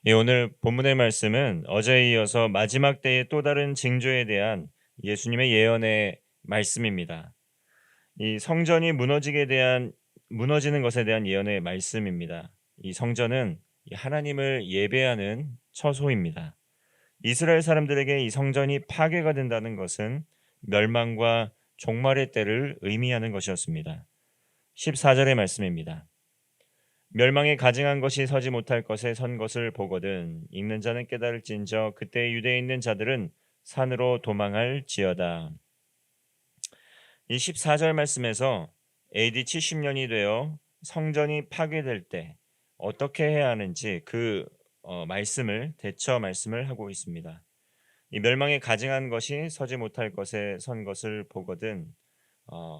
예, 오늘 본문의 말씀은 어제에 이어서 마지막 때의 또 다른 징조에 대한 예수님의 예언의 말씀입니다. 이 성전이 무너지는 것에 대한 예언의 말씀입니다. 이 성전은 이 하나님을 예배하는 처소입니다. 이스라엘 사람들에게 이 성전이 파괴가 된다는 것은 멸망과 종말의 때를 의미하는 것이었습니다. 14절의 말씀입니다. 멸망에 가증한 것이 서지 못할 것에 선 것을 보거든 읽는 자는 깨달을진저 그때 유대에 있는 자들은 산으로 도망할지어다. 이 14절 말씀에서 AD 70년이 되어 성전이 파괴될 때 어떻게 해야 하는지 말씀을 대처 말씀을 하고 있습니다. 이 멸망에 가증한 것이 서지 못할 것에 선 것을 보거든 어,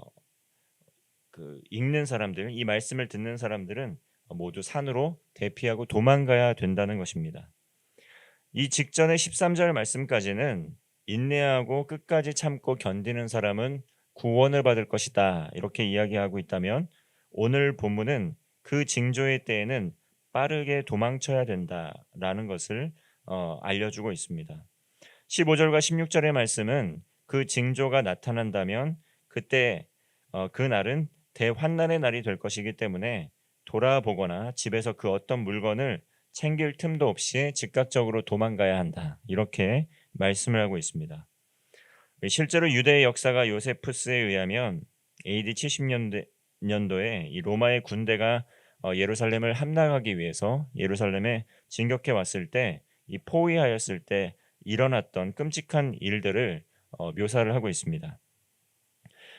읽는 사람들, 이 말씀을 듣는 사람들은 모두 산으로 대피하고 도망가야 된다는 것입니다. 이 직전의 13절 말씀까지는 인내하고 끝까지 참고 견디는 사람은 구원을 받을 것이다, 이렇게 이야기하고 있다면 오늘 본문은 그 징조의 때에는 빠르게 도망쳐야 된다라는 것을 알려주고 있습니다. 15절과 16절의 말씀은 그 징조가 나타난다면 그때 그날은 대환난의 날이 될 것이기 때문에 돌아보거나 집에서 그 어떤 물건을 챙길 틈도 없이 즉각적으로 도망가야 한다, 이렇게 말씀을 하고 있습니다. 실제로 유대의 역사가 요세푸스에 의하면 AD 70년도에 이 로마의 군대가 예루살렘을 함락하기 위해서 예루살렘에 진격해 왔을 때, 이 포위하였을 때 일어났던 끔찍한 일들을 묘사를 하고 있습니다.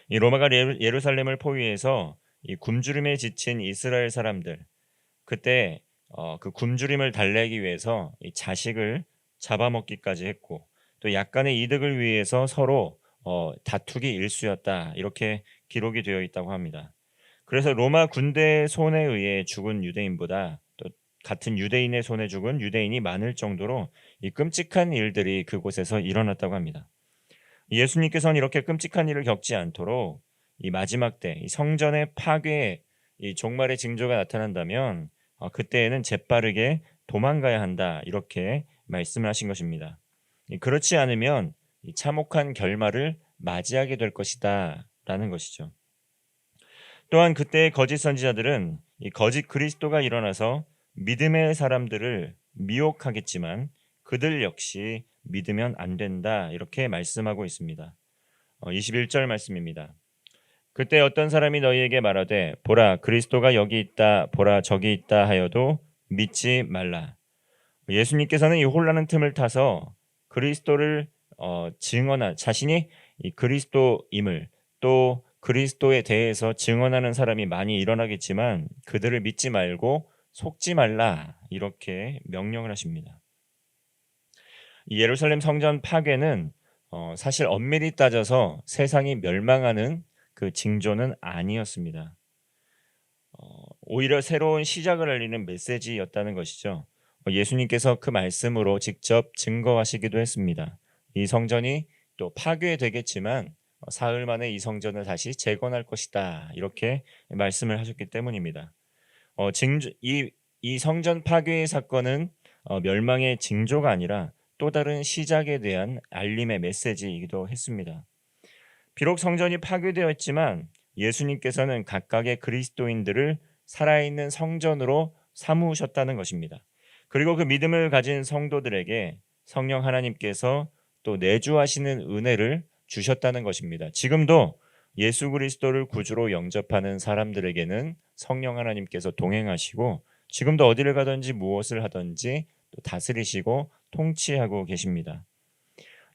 이 로마가 예루살렘을 포위해서 이 굶주림에 지친 이스라엘 사람들, 그때 그 굶주림을 달래기 위해서 이 자식을 잡아먹기까지 했고, 또 약간의 이득을 위해서 서로 다투기 일쑤였다, 이렇게 기록이 되어 있다고 합니다. 그래서 로마 군대의 손에 의해 죽은 유대인보다 또 같은 유대인의 손에 죽은 유대인이 많을 정도로 이 끔찍한 일들이 그곳에서 일어났다고 합니다. 예수님께서는 이렇게 끔찍한 일을 겪지 않도록 이 마지막 때 이 성전의 파괴, 이 종말의 징조가 나타난다면 그때에는 재빠르게 도망가야 한다, 이렇게 말씀을 하신 것입니다. 그렇지 않으면 이 참혹한 결말을 맞이하게 될 것이다 라는 것이죠. 또한 그때의 거짓 선지자들은 이 거짓 그리스도가 일어나서 믿음의 사람들을 미혹하겠지만 그들 역시 믿으면 안 된다, 이렇게 말씀하고 있습니다. 21절 말씀입니다. 그때 어떤 사람이 너희에게 말하되 보라 그리스도가 여기 있다, 보라 저기 있다 하여도 믿지 말라. 예수님께서는 이 혼란한 틈을 타서 그리스도를 증언한 자신이 이 그리스도임을, 또 그리스도에 대해서 증언하는 사람이 많이 일어나겠지만 그들을 믿지 말고 속지 말라, 이렇게 명령을 하십니다. 이 예루살렘 성전 파괴는 사실 엄밀히 따져서 세상이 멸망하는 그 징조는 아니었습니다. 오히려 새로운 시작을 알리는 메시지였다는 것이죠. 예수님께서 그 말씀으로 직접 증거하시기도 했습니다. 이 성전이 또 파괴되겠지만 사흘 만에 이 성전을 다시 재건할 것이다, 이렇게 말씀을 하셨기 때문입니다. 이 성전 파괴의 사건은 멸망의 징조가 아니라 또 다른 시작에 대한 알림의 메시지이기도 했습니다. 비록 성전이 파괴되었지만 예수님께서는 각각의 그리스도인들을 살아있는 성전으로 삼으셨다는 것입니다. 그리고 그 믿음을 가진 성도들에게 성령 하나님께서 또 내주하시는 은혜를 주셨다는 것입니다. 지금도 예수 그리스도를 구주로 영접하는 사람들에게는 성령 하나님께서 동행하시고 지금도 어디를 가든지 무엇을 하든지 또 다스리시고 통치하고 계십니다.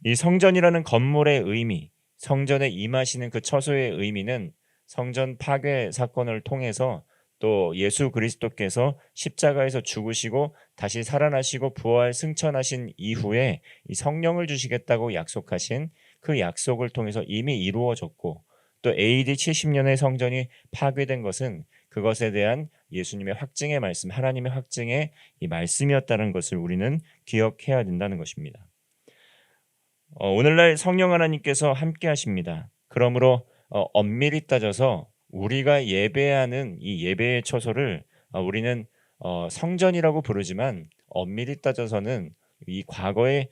이 성전이라는 건물의 의미, 성전에 임하시는 그 처소의 의미는 성전 파괴 사건을 통해서 또 예수 그리스도께서 십자가에서 죽으시고 다시 살아나시고 부활 승천하신 이후에 이 성령을 주시겠다고 약속하신 그 약속을 통해서 이미 이루어졌고, 또 AD 70년의 성전이 파괴된 것은 그것에 대한 예수님의 확증의 말씀, 하나님의 확증의 이 말씀이었다는 것을 우리는 기억해야 된다는 것입니다. 오늘날 성령 하나님께서 함께 하십니다. 그러므로 엄밀히 따져서 우리가 예배하는 이 예배의 처소를 우리는 성전이라고 부르지만 엄밀히 따져서는 이 과거에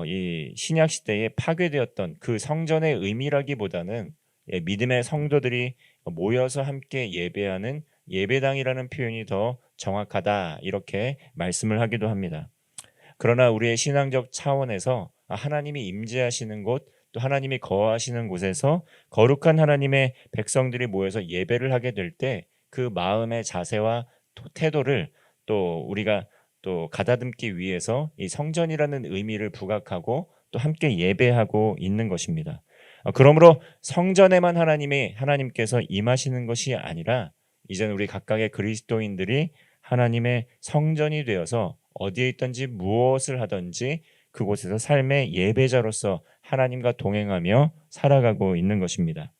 이 신약 시대에 파괴되었던 그 성전의 의미라기보다는 믿음의 성도들이 모여서 함께 예배하는 예배당이라는 표현이 더 정확하다 이렇게 말씀을 하기도 합니다. 그러나 우리의 신앙적 차원에서 하나님이 임재하시는 곳, 또 하나님이 거하시는 곳에서 거룩한 하나님의 백성들이 모여서 예배를 하게 될 때 그 마음의 자세와 태도를 또 우리가 또 가다듬기 위해서 이 성전이라는 의미를 부각하고 또 함께 예배하고 있는 것입니다. 그러므로 성전에만 하나님께서 임하시는 것이 아니라 이제는 우리 각각의 그리스도인들이 하나님의 성전이 되어서 어디에 있든지 무엇을 하든지 그곳에서 삶의 예배자로서 하나님과 동행하며 살아가고 있는 것입니다.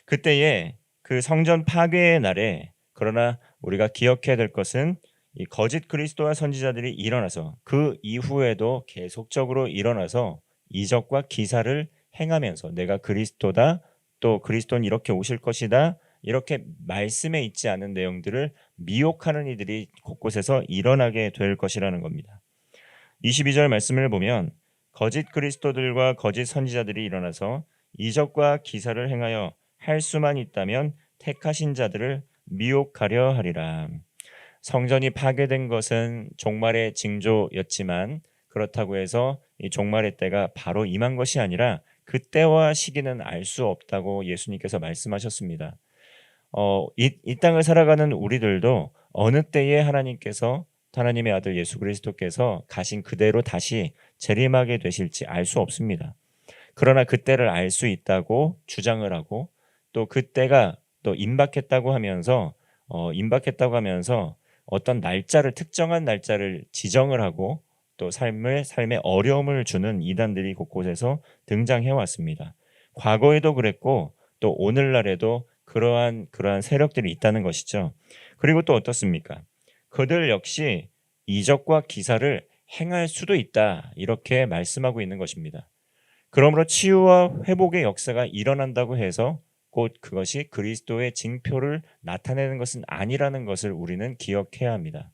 그때에 그 성전 파괴의 날에 그러나 우리가 기억해야 될 것은 이 거짓 그리스도와 선지자들이 일어나서 그 이후에도 계속적으로 일어나서 이적과 기사를 행하면서 내가 그리스도다, 또 그리스도는 이렇게 오실 것이다, 이렇게 말씀에 있지 않은 내용들을 미혹하는 이들이 곳곳에서 일어나게 될 것이라는 겁니다. 22절 말씀을 보면 거짓 그리스도들과 거짓 선지자들이 일어나서 이적과 기사를 행하여 할 수만 있다면 택하신 자들을 미혹하려 하리라. 성전이 파괴된 것은 종말의 징조였지만 그렇다고 해서 이 종말의 때가 바로 임한 것이 아니라 그때와 시기는 알 수 없다고 예수님께서 말씀하셨습니다. 이 땅을 살아가는 우리들도 어느 때에 하나님의 아들 예수 그리스도께서 가신 그대로 다시 재림하게 되실지 알 수 없습니다. 그러나 그때를 알 수 있다고 주장을 하고 또 그때가 또 임박했다고 하면서 어떤 특정한 날짜를 지정을 하고 또 삶에 어려움을 주는 이단들이 곳곳에서 등장해 왔습니다. 과거에도 그랬고 또 오늘날에도 그러한 세력들이 있다는 것이죠. 그리고 또 어떻습니까? 그들 역시 이적과 기사를 행할 수도 있다 이렇게 말씀하고 있는 것입니다. 그러므로 치유와 회복의 역사가 일어난다고 해서 곧 그것이 그리스도의 징표를 나타내는 것은 아니라는 것을 우리는 기억해야 합니다.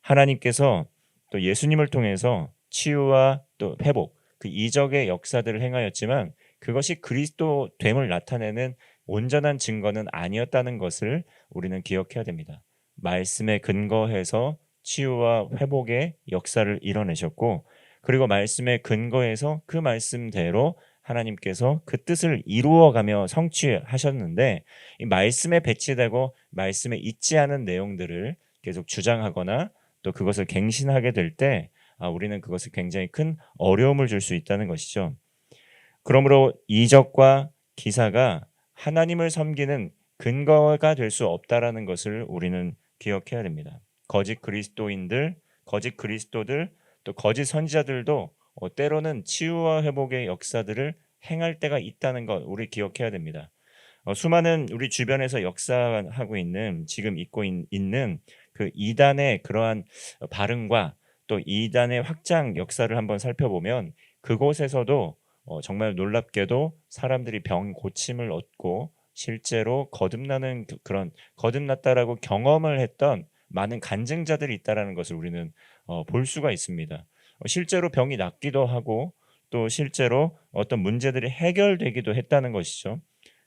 하나님께서 또 예수님을 통해서 치유와 또 회복, 그 이적의 역사들을 행하였지만 그것이 그리스도 됨을 나타내는 온전한 증거는 아니었다는 것을 우리는 기억해야 됩니다. 말씀에 근거해서 치유와 회복의 역사를 이뤄내셨고 그리고 말씀에 근거해서 그 말씀대로 하나님께서 그 뜻을 이루어가며 성취하셨는데 이 말씀에 배치되고 말씀에 있지 않은 내용들을 계속 주장하거나 또 그것을 갱신하게 될 때 우리는 그것을 굉장히 큰 어려움을 줄 수 있다는 것이죠. 그러므로 이적과 기사가 하나님을 섬기는 근거가 될 수 없다라는 것을 우리는 기억해야 됩니다. 거짓 그리스도인들, 거짓 그리스도들, 또 거짓 선지자들도 때로는 치유와 회복의 역사들을 행할 때가 있다는 것 우리 기억해야 됩니다. 수많은 우리 주변에서 역사하고 있는 지금 있는 그 이단의 그러한 발흥과 또 이단의 확장 역사를 한번 살펴보면 그곳에서도 정말 놀랍게도 사람들이 병 고침을 얻고 실제로 거듭났다라고 경험을 했던 많은 간증자들이 있다라는 것을 우리는 볼 수가 있습니다. 실제로 병이 낫기도 하고 또 실제로 어떤 문제들이 해결되기도 했다는 것이죠.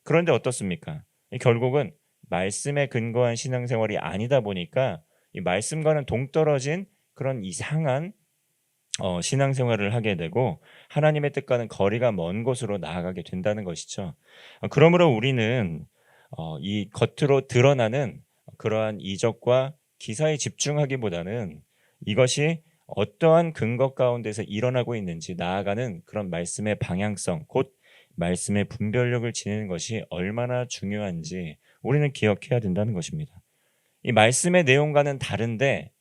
그런데 어떻습니까? 결국은 말씀에 근거한 신앙생활이 아니다 보니까 이 말씀과는 동떨어진 그런 이상한 신앙생활을 하게 되고 하나님의 뜻과는 거리가 먼 곳으로 나아가게 된다는 것이죠. 그러므로 우리는 이 겉으로 드러나는 그러한 이적과 기사에 집중하기보다는 이것이 어떠한 근거 가운데서 일어나고 있는지 나아가는 그런 말씀의 방향성, 곧 말씀의 분별력을 지니는 것이 얼마나 중요한지 우리는 기억해야 된다는 것입니다. 이 말씀의 내용과는 다른데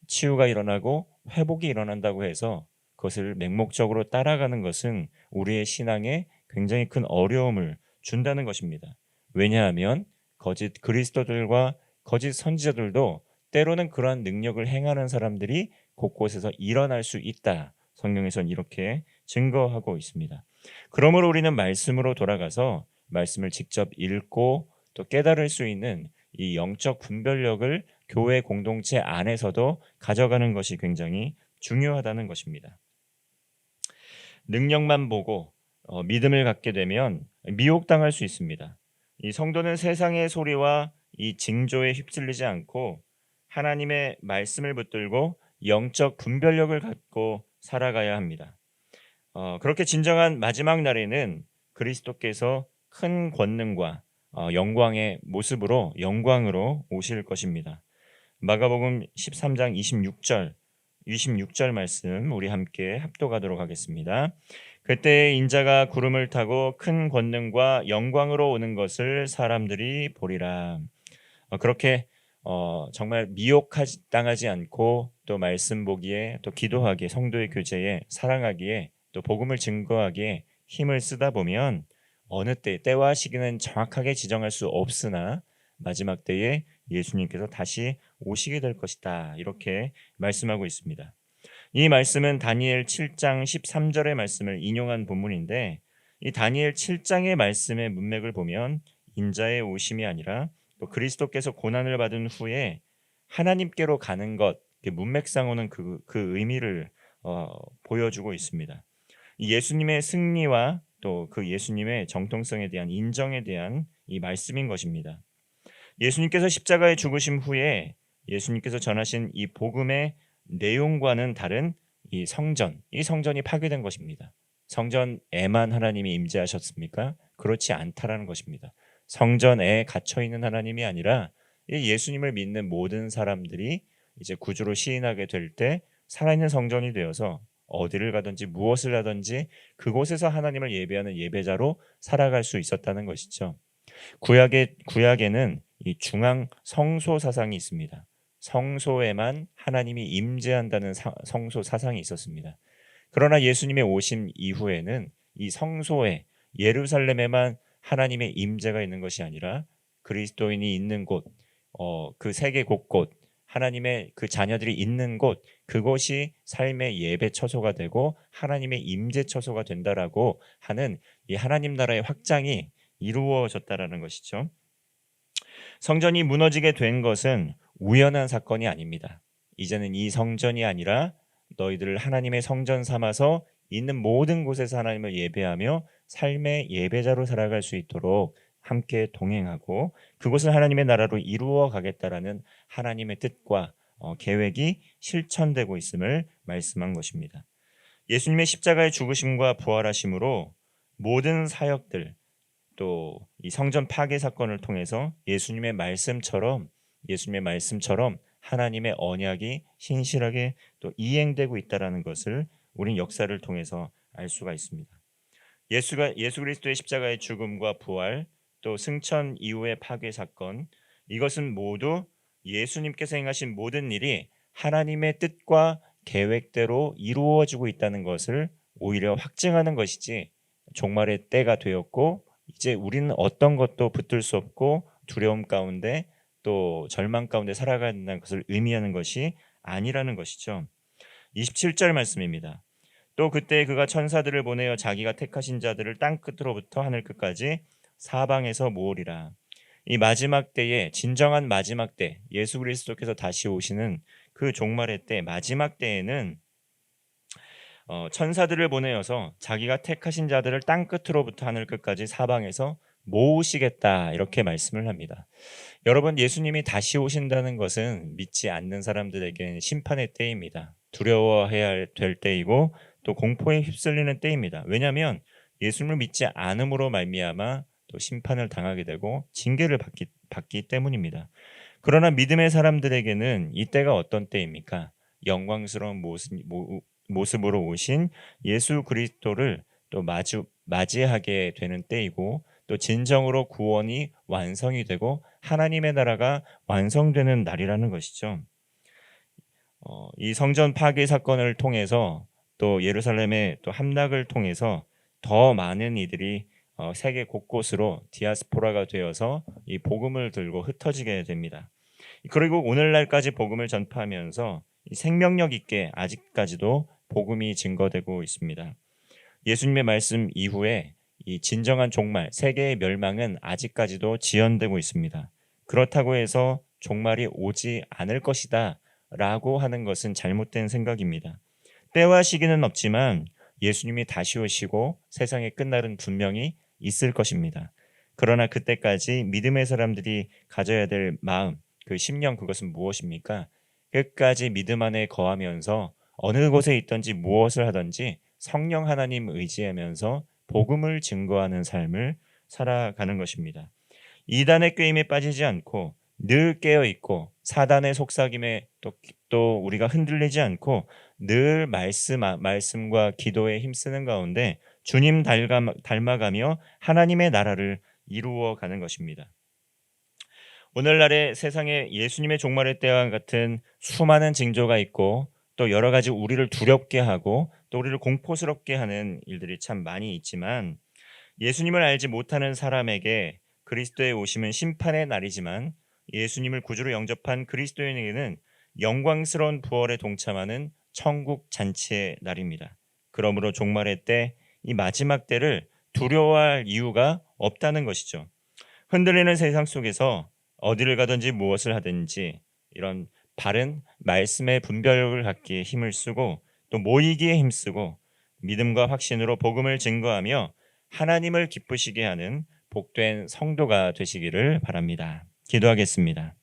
치유가 일어나고 회복이 일어난다고 해서 그것을 맹목적으로 따라가는 것은 우리의 신앙에 굉장히 큰 어려움을 준다는 것입니다. 왜냐하면 거짓 그리스도들과 거짓 선지자들도 때로는 그러한 능력을 행하는 사람들이 곳곳에서 일어날 수 있다. 성경에서는 이렇게 증거하고 있습니다. 그러므로 우리는 말씀으로 돌아가서 말씀을 직접 읽고 또 깨달을 수 있는 이 영적 분별력을 교회 공동체 안에서도 가져가는 것이 굉장히 중요하다는 것입니다. 능력만 보고 믿음을 갖게 되면 미혹당할 수 있습니다. 이 성도는 세상의 소리와 이 징조에 휩쓸리지 않고 하나님의 말씀을 붙들고 영적 분별력을 갖고 살아가야 합니다. 그렇게 진정한 마지막 날에는 그리스도께서 큰 권능과 영광의 모습으로 영광으로 오실 것입니다. 마가복음 13장 26절 말씀 우리 함께 합독하도록 하겠습니다. 그때 인자가 구름을 타고 큰 권능과 영광으로 오는 것을 사람들이 보리라. 그렇게 정말 미혹당하지 않고 또 말씀 보기에 또 기도하기에 성도의 교제에 사랑하기에 또 복음을 증거하기에 힘을 쓰다 보면 어느 때와 시기는 정확하게 지정할 수 없으나 마지막 때에 예수님께서 다시 오시게 될 것이다. 이렇게 말씀하고 있습니다. 이 말씀은 다니엘 7장 13절의 말씀을 인용한 본문인데 이 다니엘 7장의 말씀의 문맥을 보면 인자의 오심이 아니라 또 그리스도께서 고난을 받은 후에 하나님께로 가는 것, 문맥상으로는 그 의미를 보여주고 있습니다. 예수님의 승리와 또 그 예수님의 정통성에 대한 인정에 대한 이 말씀인 것입니다. 예수님께서 십자가에 죽으심 후에 예수님께서 전하신 이 복음의 내용과는 다른 이 성전이 파괴된 것입니다. 성전에만 하나님이 임재하셨습니까? 그렇지 않다라는 것입니다. 성전에 갇혀 있는 하나님이 아니라 이 예수님을 믿는 모든 사람들이 이제 구주로 시인하게 될 때 살아있는 성전이 되어서 어디를 가든지 무엇을 하든지 그곳에서 하나님을 예배하는 예배자로 살아갈 수 있었다는 것이죠. 구약에는 이 중앙 성소 사상이 있습니다. 성소에만 하나님이 임재한다는 성소 사상이 있었습니다. 그러나 예수님의 오심 이후에는 이 성소에 예루살렘에만 하나님의 임재가 있는 것이 아니라 그리스도인이 있는 곳, 그 세계 곳곳 하나님의 그 자녀들이 있는 곳, 그곳이 삶의 예배 처소가 되고 하나님의 임재 처소가 된다라고 하는 이 하나님 나라의 확장이 이루어졌다라는 것이죠. 성전이 무너지게 된 것은 우연한 사건이 아닙니다. 이제는 이 성전이 아니라 너희들을 하나님의 성전 삼아서 있는 모든 곳에서 하나님을 예배하며 삶의 예배자로 살아갈 수 있도록 함께 동행하고 그곳을 하나님의 나라로 이루어 가겠다라는 하나님의 뜻과 계획이 실천되고 있음을 말씀한 것입니다. 예수님의 십자가의 죽으심과 부활하심으로 모든 사역들 또 이 성전 파괴 사건을 통해서 예수님의 말씀처럼 하나님의 언약이 신실하게 또 이행되고 있다라는 것을 우린 역사를 통해서 알 수가 있습니다. 예수 그리스도의 십자가의 죽음과 부활 또 승천 이후의 파괴 사건 이것은 모두 예수님께서 행하신 모든 일이 하나님의 뜻과 계획대로 이루어지고 있다는 것을 오히려 확증하는 것이지 종말의 때가 되었고 이제 우리는 어떤 것도 붙들 수 없고 두려움 가운데 또 절망 가운데 살아가야 된다는 것을 의미하는 것이 아니라는 것이죠. 27절 말씀입니다. 또 그때 그가 천사들을 보내어 자기가 택하신 자들을 땅 끝으로부터 하늘 끝까지 사방에서 모으리라. 이 마지막 때에 진정한 마지막 때 예수 그리스도께서 다시 오시는 그 종말의 때 마지막 때에는 천사들을 보내어서 자기가 택하신 자들을 땅 끝으로부터 하늘 끝까지 사방에서 모으시겠다 이렇게 말씀을 합니다. 여러분 예수님이 다시 오신다는 것은 믿지 않는 사람들에게는 심판의 때입니다. 두려워해야 될 때이고 또 공포에 휩쓸리는 때입니다. 왜냐하면 예수님을 믿지 않음으로 말미암아 또 심판을 당하게 되고 징계를 받기 때문입니다. 그러나 믿음의 사람들에게는 이 때가 어떤 때입니까? 영광스러운 모습으로 오신 예수 그리스도를 또 맞이하게 되는 때이고 또 진정으로 구원이 완성이 되고 하나님의 나라가 완성되는 날이라는 것이죠. 이 성전 파괴 사건을 통해서 또 예루살렘의 또 함락을 통해서 더 많은 이들이 세계 곳곳으로 디아스포라가 되어서 이 복음을 들고 흩어지게 됩니다. 그리고 오늘날까지 복음을 전파하면서 생명력 있게 아직까지도 복음이 증거되고 있습니다. 예수님의 말씀 이후에 이 진정한 종말, 세계의 멸망은 아직까지도 지연되고 있습니다. 그렇다고 해서 종말이 오지 않을 것이다 라고 하는 것은 잘못된 생각입니다. 때와 시기는 없지만 예수님이 다시 오시고 세상의 끝날은 분명히 있을 것입니다. 그러나 그때까지 믿음의 사람들이 가져야 될 마음, 그 심령, 그것은 무엇입니까? 끝까지 믿음 안에 거하면서 어느 곳에 있든지 무엇을 하든지 성령 하나님 의지하면서 복음을 증거하는 삶을 살아가는 것입니다. 이단의 꾀임에 빠지지 않고 늘 깨어 있고 사단의 속삭임에 또 우리가 흔들리지 않고 늘 말씀과 기도에 힘쓰는 가운데 주님 닮아가며 하나님의 나라를 이루어 가는 것입니다. 오늘날의 세상에 예수님의 종말의 때와 같은 수많은 징조가 있고 또 여러 가지 우리를 두렵게 하고 또 우리를 공포스럽게 하는 일들이 참 많이 있지만 예수님을 알지 못하는 사람에게 그리스도의 오심은 심판의 날이지만 예수님을 구주로 영접한 그리스도인에게는 영광스러운 부활에 동참하는 천국 잔치의 날입니다. 그러므로 종말의 때, 이 마지막 때를 두려워할 이유가 없다는 것이죠. 흔들리는 세상 속에서 어디를 가든지 무엇을 하든지 이런 바른 말씀의 분별력을 갖기에 힘을 쓰고 또 모이기에 힘쓰고 믿음과 확신으로 복음을 증거하며 하나님을 기쁘시게 하는 복된 성도가 되시기를 바랍니다. 기도하겠습니다.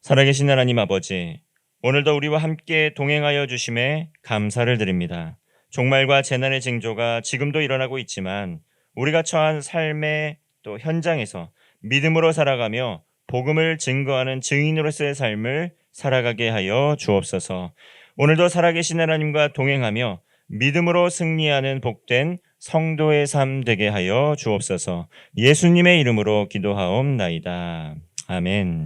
살아계신 하나님 아버지, 오늘도 우리와 함께 동행하여 주심에 감사를 드립니다. 종말과 재난의 징조가 지금도 일어나고 있지만 우리가 처한 삶의 또 현장에서 믿음으로 살아가며 복음을 증거하는 증인으로서의 삶을 살아가게 하여 주옵소서. 오늘도 살아계신 하나님과 동행하며 믿음으로 승리하는 복된 성도의 삶 되게 하여 주옵소서. 예수님의 이름으로 기도하옵나이다. 아멘.